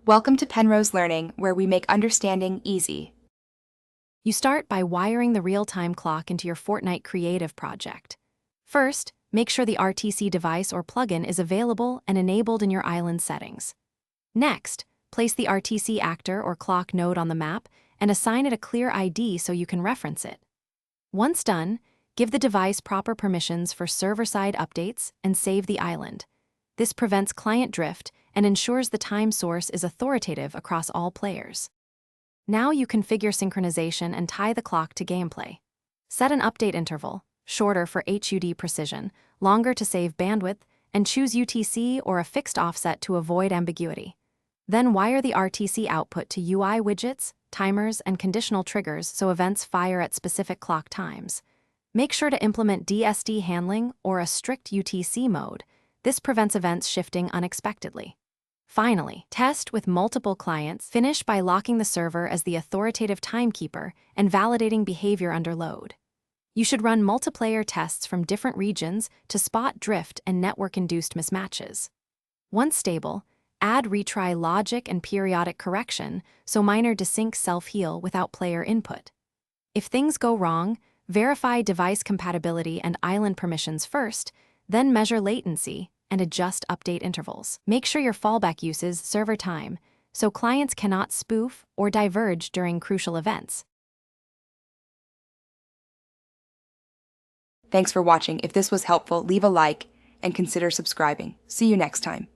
Welcome to Penrose Learning, where we make understanding easy. You start by wiring the real-time clock into your Fortnite creative project. First, make sure the RTC device or plugin is available and enabled in your island settings. Next, place the RTC actor or clock node on the map and assign it a clear ID so you can reference it. Once done, give the device proper permissions for server-side updates and save the island. This prevents client drift and ensures the time source is authoritative across all players. Now you configure synchronization and tie the clock to gameplay. Set an update interval, shorter for HUD precision, longer to save bandwidth, and choose UTC or a fixed offset to avoid ambiguity. Then wire the RTC output to UI widgets, timers, and conditional triggers so events fire at specific clock times. Make sure to implement DSD handling or a strict UTC mode. This prevents events shifting unexpectedly. Finally, test with multiple clients. Finish by locking the server as the authoritative timekeeper and validating behavior under load. You should run multiplayer tests from different regions to spot drift and network-induced mismatches. Once stable, add retry logic and periodic correction so minor desyncs self-heal without player input. If things go wrong, verify device compatibility and island permissions first, then measure latency and adjust update intervals. Make sure your fallback uses server time, so clients cannot spoof or diverge during crucial events. Thanks for watching. If this was helpful, leave a like and consider subscribing. See you next time.